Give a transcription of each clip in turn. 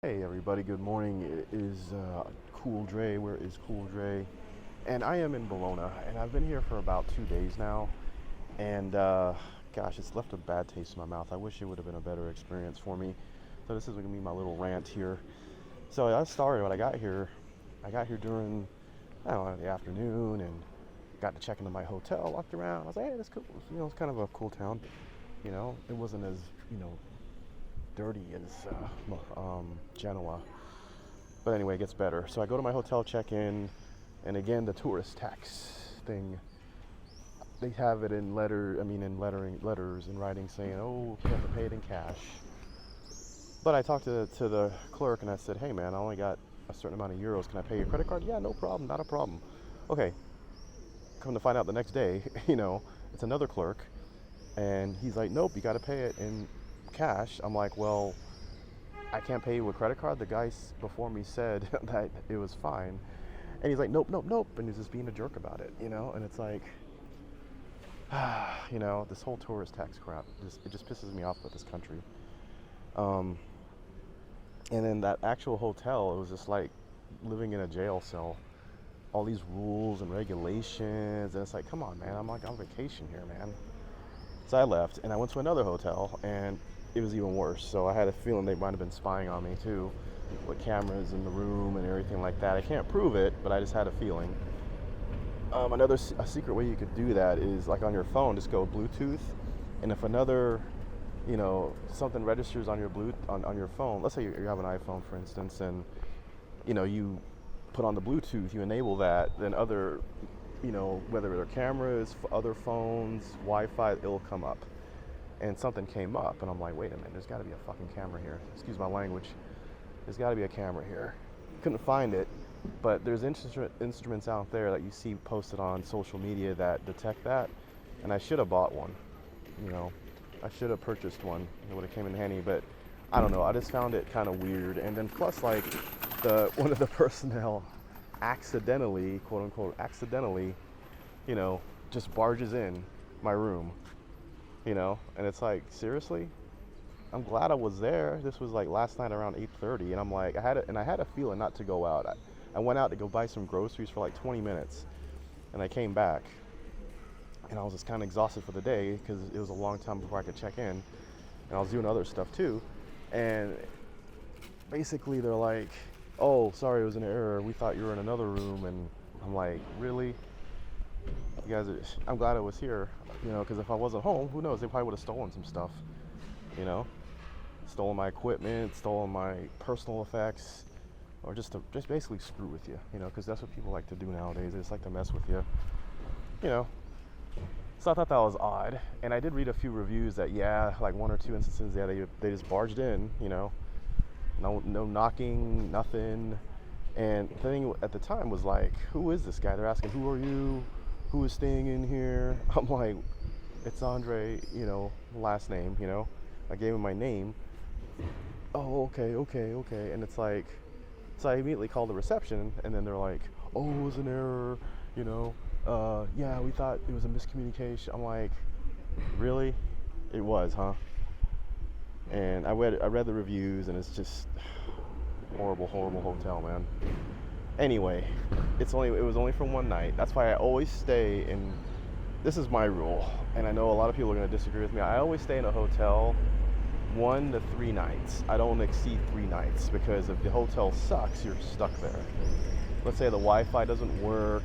Hey everybody, good morning. It is Cool Dre. Where is Cool Dre? And I am in Bologna, and I've been here for about 2 days now. And gosh, it's left a bad taste in my mouth. I wish it would have been a better experience for me. So this is gonna be my little rant here. So I started when I got here. I got here during I don't know the afternoon, and got to check into my hotel. Walked around. I was like, hey, that's cool. It's kind of a cool town. It wasn't as dirty as Genoa. But anyway, it gets better. So I go to my hotel, check in, and again, the tourist tax thing. They have it in letters in writing saying, oh, you have to pay it in cash. But I talked to the clerk and I said, hey man, I only got a certain amount of euros. Can I pay your credit card? Yeah, no problem, not a problem. Okay, come to find out the next day, it's another clerk, and he's like, nope, you got to pay it in cash. I'm like, well, I can't pay you with credit card. The guy before me said that it was fine, and he's like, nope, nope, nope, and he's just being a jerk about it, and it's like, this whole tourist tax crap, it just pisses me off with this country. Um, and then that actual hotel, it was just like living in a jail cell. All these rules and regulations, and it's like, come on, man, I'm like on vacation here, man. So I left, and I went to another hotel, and it was even worse. So I had a feeling they might have been spying on me too, with cameras in the room and everything like that. I can't prove it, but I just had a feeling. A secret way you could do that is like on your phone, just go Bluetooth, and if another, something registers on your on your phone. Let's say you have an iPhone, for instance, and you put on the Bluetooth, you enable that, then other, whether they're cameras, other phones, Wi-Fi, it'll come up. And something came up, and I'm like, wait a minute, there's got to be a fucking camera here. Excuse my language. There's got to be a camera here. Couldn't find it, but there's instruments out there that you see posted on social media that detect that, and I should have bought one. I should have purchased one. It would have came in handy, but I don't know. I just found it kind of weird. And then plus, like, one of the personnel accidentally, quote unquote, just barges in my room, and it's like, seriously? I'm glad I was there. This was like last night around 8:30, and I'm like, I had a feeling not to go out. I went out to go buy some groceries for like 20 minutes, and I came back, and I was just kind of exhausted for the day because it was a long time before I could check in, and I was doing other stuff too, and basically they're like, oh, sorry, it was an error. We thought you were in another room, and I'm like, really? I'm glad I was here, because if I wasn't home, who knows? They probably would have stolen some stuff, stolen my equipment, stolen my personal effects, or just basically screw with you, because that's what people like to do nowadays. They just like to mess with you, So I thought that was odd, and I did read a few reviews that, yeah, like one or two instances, yeah, they just barged in, no knocking, nothing. And the thing at the time was like, who is this guy? They're asking, who are you? Who is staying in here? I'm like, it's Andre, last name, I gave him my name. Oh, okay. And it's like, so I immediately called the reception, and then they're like, oh, it was an error, yeah, we thought it was a miscommunication. I'm like, really? It was, huh? And I read the reviews, and it's just horrible hotel, man. Anyway, it was only for one night. That's why I always stay in. This is my rule, and I know a lot of people are going to disagree with me. I always stay in a hotel 1 to 3 nights. I don't exceed 3 nights, because if the hotel sucks, you're stuck there. Let's say the Wi-Fi doesn't work,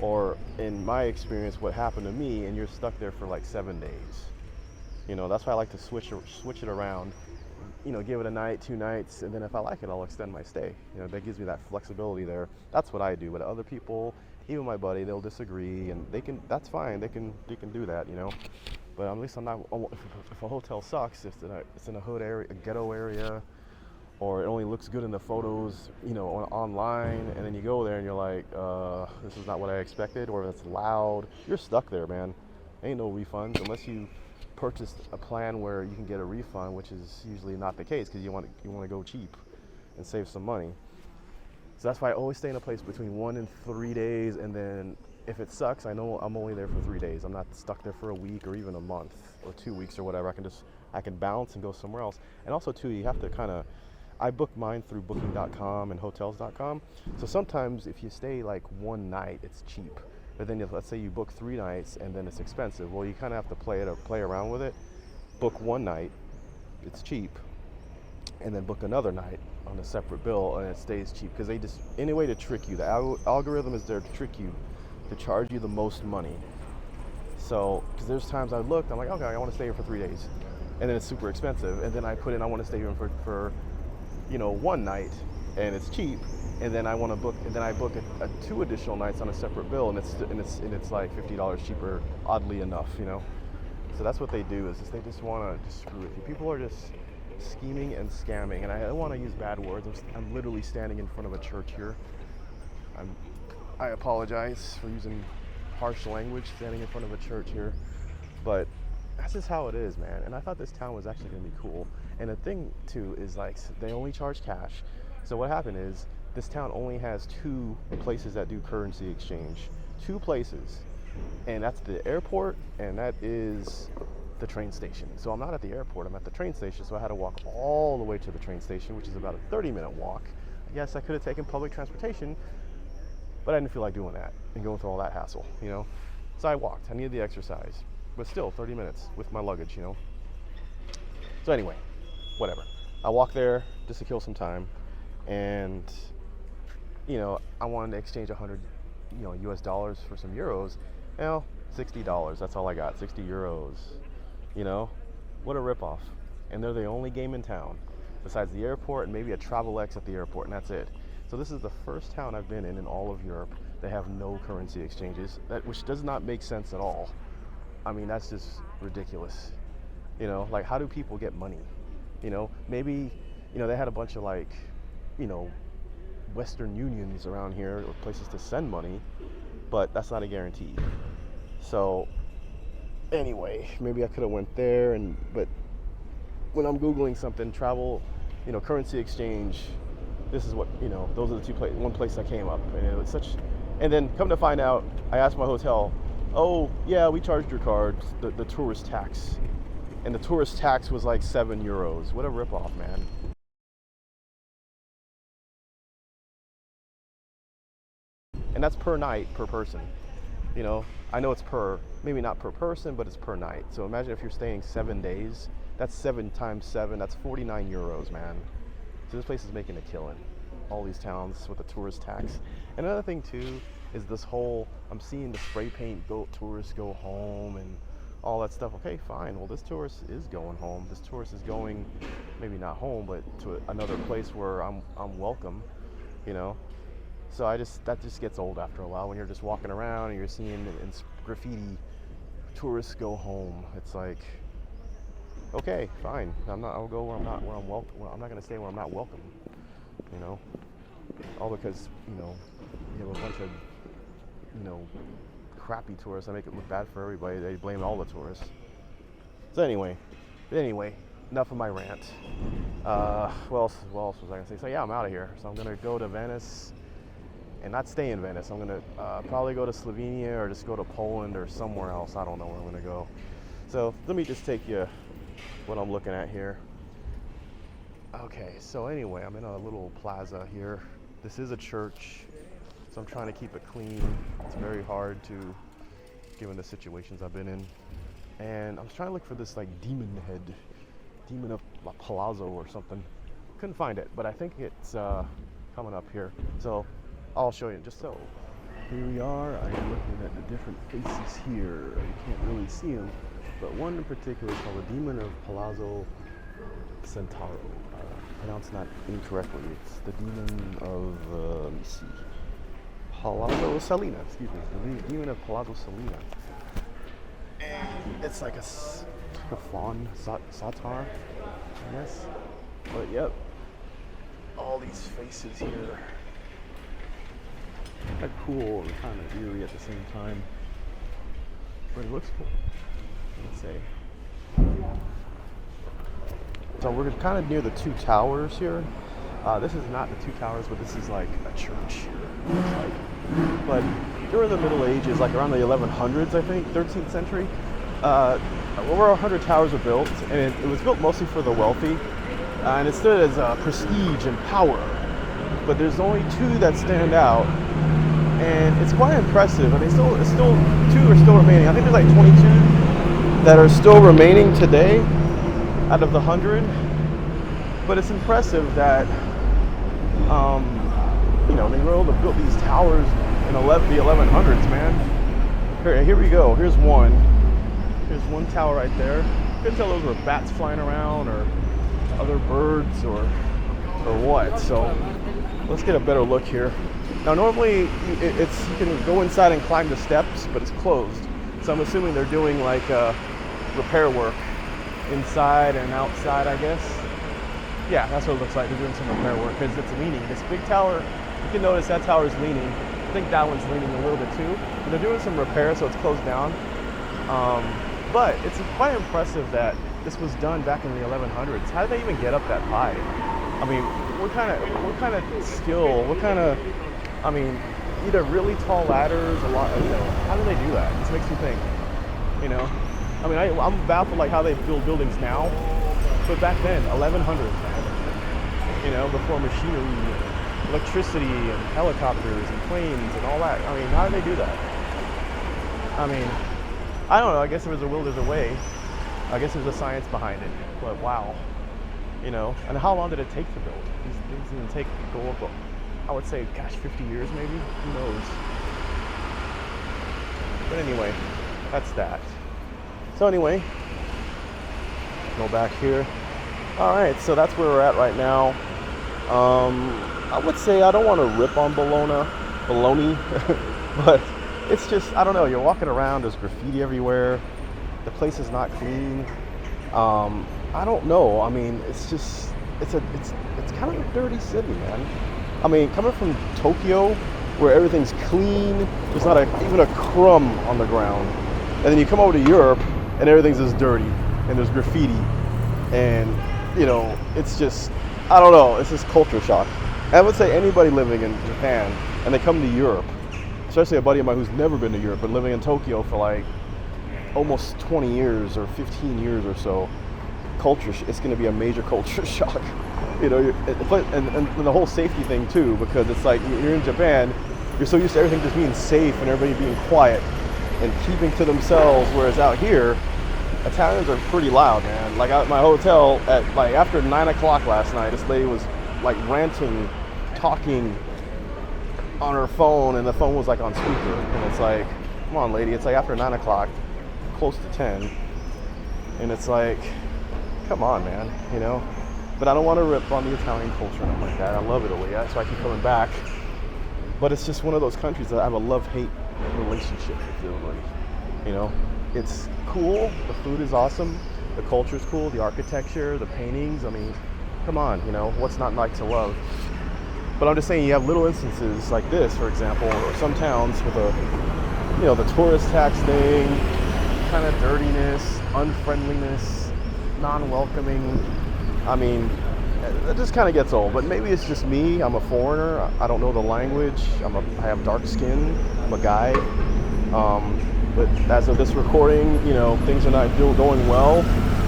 or in my experience, what happened to me, and you're stuck there for like 7 days. That's why I like to switch it around. Give it a night, 2 nights, and then if I like it, I'll extend my stay. That gives me that flexibility there. That's what I do. But other people, even my buddy, they'll disagree, and that's fine. They can do that, But at least I'm not. If a hotel sucks, if it's in a hood area, a ghetto area, or it only looks good in the photos, online, and then you go there and you're like, this is not what I expected, or if it's loud, you're stuck there, man. Ain't no refunds unless you purchased a plan where you can get a refund, which is usually not the case because you want to go cheap and save some money. So that's why I always stay in a place between 1 and 3 days, and then if it sucks, I know I'm only there for 3 days. I'm not stuck there for a week or even a month or 2 weeks or whatever. I can bounce and go somewhere else. And also too, you have to kind of, I book mine through booking.com and hotels.com. So sometimes if you stay like one night, it's cheap. But then if, let's say you book 3 nights and then it's expensive. Well, you kind of have to play around with it. Book one night, it's cheap, and then book another night on a separate bill and it stays cheap, because they just, any way to trick you. The algorithm is there to trick you, to charge you the most money. So, because there's times I looked, I'm like, okay, I want to stay here for 3 days, and then it's super expensive, and then I put in, I want to stay here for one night, and it's cheap, and then I want to book, and then I book 2 additional nights on a separate bill, and it's like $50 cheaper, oddly enough, So that's what they do, is they just want to just screw with you. People are just scheming and scamming, and I don't want to use bad words. I'm literally standing in front of a church here. I apologize for using harsh language, standing in front of a church here, but that's just how it is, man. And I thought this town was actually going to be cool. And the thing too is, like, they only charge cash. So what happened is, this town only has 2 places that do currency exchange. 2 places. And that's the airport, and that is the train station. So I'm not at the airport, I'm at the train station, so I had to walk all the way to the train station, which is about a 30-minute walk. Yes, I could have taken public transportation, but I didn't feel like doing that and going through all that hassle, So I walked. I needed the exercise, but still 30 minutes with my luggage, So anyway, whatever. I walked there just to kill some time, and I wanted to exchange 100 US dollars for some euros. $60, that's all I got, 60 euros. What a ripoff. And they're the only game in town, besides the airport and maybe a Travel X at the airport, and that's it. So this is the first town I've been in all of Europe that have no currency exchanges, which does not make sense at all. I mean, that's just ridiculous. Like, how do people get money? Maybe, they had a bunch of, like, Western unions around here, or places to send money, but that's not a guarantee. So anyway, maybe I could have went there, but when I'm Googling something, travel, currency exchange, this is what, those are the 2 places, one place that came up, and it was and then come to find out, I asked my hotel, oh yeah, we charged your card, the tourist tax, and the tourist tax was like 7 euros. What a ripoff, man. And that's per night, per person. I know it's maybe not per person, but it's per night. So imagine if you're staying 7 days, that's 7 times 7, that's 49 euros, man. So this place is making a killing. All these towns with the tourist tax. And another thing too is this whole, I'm seeing the spray paint tourists go home and all that stuff. Okay, fine. Well, this tourist is going home. This tourist is going, maybe not home, but to another place where I'm welcome, So that just gets old after a while, when you're just walking around and you're seeing in graffiti, tourists go home. It's like, okay, fine. I'll go where I'm not welcome. I'm not going to stay where I'm not welcome. All because you have a bunch of crappy tourists that make it look bad for everybody. They blame all the tourists. So anyway, enough of my rant. What else was I going to say? So yeah, I'm out of here. So I'm going to go to Venice. And not stay in Venice. I'm gonna probably go to Slovenia, or just go to Poland or somewhere else. I don't know where I'm gonna go. So let me just take you what I'm looking at here. Okay, so anyway, I'm in a little plaza here. This is a church, so I'm trying to keep it clean. It's very hard to, given the situations I've been in. And I was trying to look for this like demon of Palazzo or something. Couldn't find it, but I think it's coming up here. So I'll show you just so. Here we are. I am looking at the different faces here. You can't really see them, but one in particular is called the Demon of Palazzo Centauro. Pronounced that incorrectly. It's the Demon of, let me see, Palazzo Salina, excuse me. The Demon of Palazzo Salina. And it's like a fawn, satar, I guess. But yep, all these faces here. Kind of cool and kind of eerie at the same time, but it looks cool. Let's say. So we're kind of near the 2 towers here. This is not the 2 towers, but this is like a church here. But during the Middle Ages, like around the 1100s, I think, 13th century, over 100 towers were built, and it was built mostly for the wealthy. and it stood as prestige and power. But there's only 2 that stand out, and it's quite impressive. And it's still 2 are still remaining. I think there's like 22 that are still remaining today out of the 100. But it's impressive that they were able to build these towers in the 1100s, man. Here we go. Here's one. Here's one tower right there. You couldn't tell those were bats flying around or other birds or what. So let's get a better look here. Now normally you can go inside and climb the steps, but it's closed. So I'm assuming they're doing like repair work inside and outside, I guess. Yeah, that's what it looks like. They're doing some repair work because it's leaning. This big tower, you can notice that tower is leaning. I think that one's leaning a little bit too. But they're doing some repair, so it's closed down. But it's quite impressive that this was done back in the 1100s. How did they even get up that high? I mean, what kind of skill? Either really tall ladders, how do they do that? This makes me think. I'm baffled like how they build buildings now, but back then, 1100s, before machinery, electricity, and helicopters, and planes, and all that. How do they do that? I don't know. I guess if there's a will, there's a way. I guess there's a science behind it. But wow, And how long did it take to build? These things didn't go up. I would say, 50 years maybe. Who knows? But anyway, that's that. So anyway, go back here. All right, so that's where we're at right now. I would say I don't want to rip on Bologna, but it's just, I don't know. You're walking around. There's graffiti everywhere. The place is not clean. I don't know. It's just it's kind of a dirty city, man. Coming from Tokyo, where everything's clean, there's not even a crumb on the ground, and then you come over to Europe, and everything's just dirty, and there's graffiti, and it's just, I don't know. It's just culture shock. I would say anybody living in Japan and they come to Europe, especially a buddy of mine who's never been to Europe but living in Tokyo for like almost 20 years or 15 years or so, it's going to be a major culture shock. And the whole safety thing too, because it's like you're in Japan, you're so used to everything just being safe and everybody being quiet and keeping to themselves, whereas out here, Italians are pretty loud, man. Like at my hotel at like after 9 o'clock last night, this lady was like ranting, talking on her phone, and the phone was like on speaker. And it's like, come on, lady, it's like after 9 o'clock, close to 10, and it's like, come on, man, But I don't want to rip on the Italian culture and nothing like that. I love Italy, so I keep coming back. But it's just one of those countries that I have a love-hate relationship with Italy. It's cool. The food is awesome. The culture's cool. The architecture, the paintings. Come on, what's not like to love? But I'm just saying, you have little instances like this, for example, or some towns with the tourist tax thing, kind of dirtiness, unfriendliness, non-welcoming. It just kind of gets old. But maybe it's just me. I'm a foreigner. I don't know the language. I have dark skin. I'm a guy. But as of this recording, things are not going well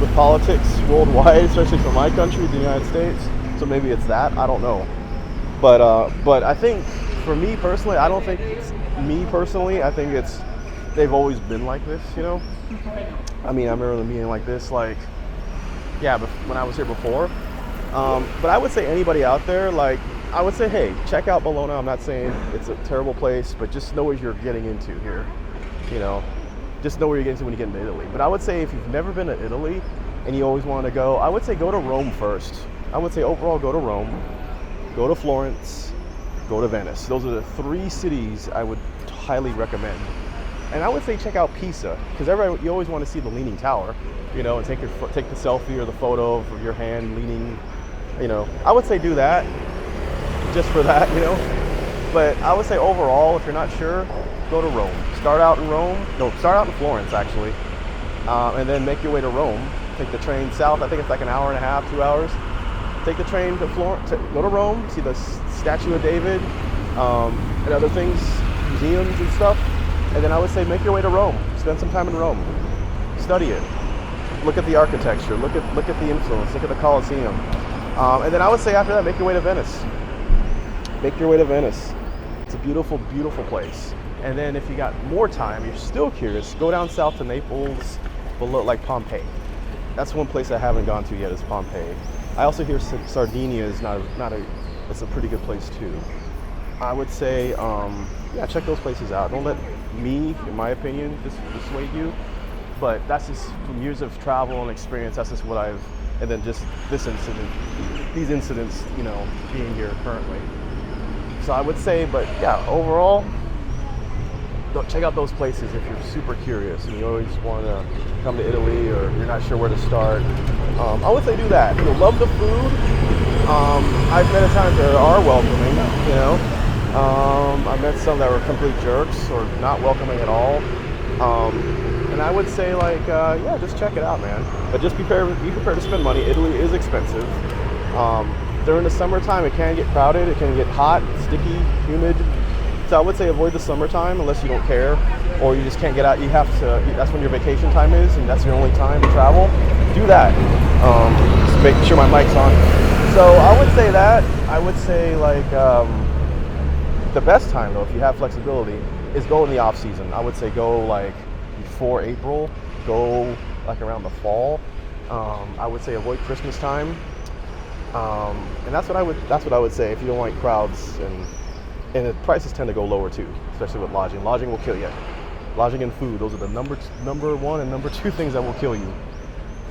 with politics worldwide, especially for my country, the United States. So maybe it's that. I don't know. But I think for me personally, I don't think it's me personally. I think they've always been like this, I remember them being like this, when I was here before. But I would say anybody out there, I would say, hey, check out Bologna. I'm not saying it's a terrible place, but just know what you're getting into here. Just know where you're getting to when you get into Italy. But I would say if you've never been to Italy and you always want to go, I would say go to Rome first. I would say overall go to Rome, go to Florence, go to Venice. Those are the 3 cities I would highly recommend. And I would say check out Pisa, because you always want to see the Leaning Tower, and take the selfie or the photo of your hand leaning. I would say do that, just for that, But I would say overall, if you're not sure, go to Rome. Start out in Florence actually, and then make your way to Rome. Take the train south. I think it's like an hour and a half, 2 hours. Take the train to Florence, go to Rome, see the Statue of David, and other things, museums and stuff. And then I would say make your way to Rome. Spend some time in Rome. Study it. Look at the architecture. Look at the influence. Look at the Colosseum. And then I would say after that, make your way to Venice. Make your way to Venice. It's a beautiful, beautiful place. And then if you got more time, you're still curious, go down south to Naples, below like Pompeii. That's one place I haven't gone to yet, is Pompeii. I also hear Sardinia is it's a pretty good place too. I would say, yeah, check those places out. Don't let me, in my opinion, dissuade you. But that's just from years of travel and experience. That's just what and then just these incidents, you know, being here currently. So I would say, but yeah, overall, check out those places if you're super curious and you always want to come to Italy or you're not sure where to start. I would say do that. You'll love the food. I've met at times that are welcoming, you know. I've met some that were complete jerks or not welcoming at all. And I would say, like, yeah, just check it out, man. But just be prepared to spend money. Italy is expensive. During the summertime, it can get crowded. It can get hot, sticky, humid. So I would say avoid the summertime unless you don't care or you just can't get out. You have to, that's when your vacation time is and that's your only time to travel. Do that. Just make sure my mic's on. So I would say that. I would say, like, the best time, though, if you have flexibility, is go in the off season. I would say go like before April, go like around the fall. I would say avoid Christmas time. And that's what I would say if you don't like crowds, and the prices tend to go lower too, especially with lodging. Lodging will kill you. Lodging and food, those are the number one and number two things that will kill you,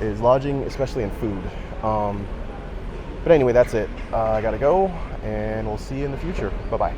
is lodging, especially in food. But anyway, that's it. I gotta go, and we'll see you in the future. Bye-bye.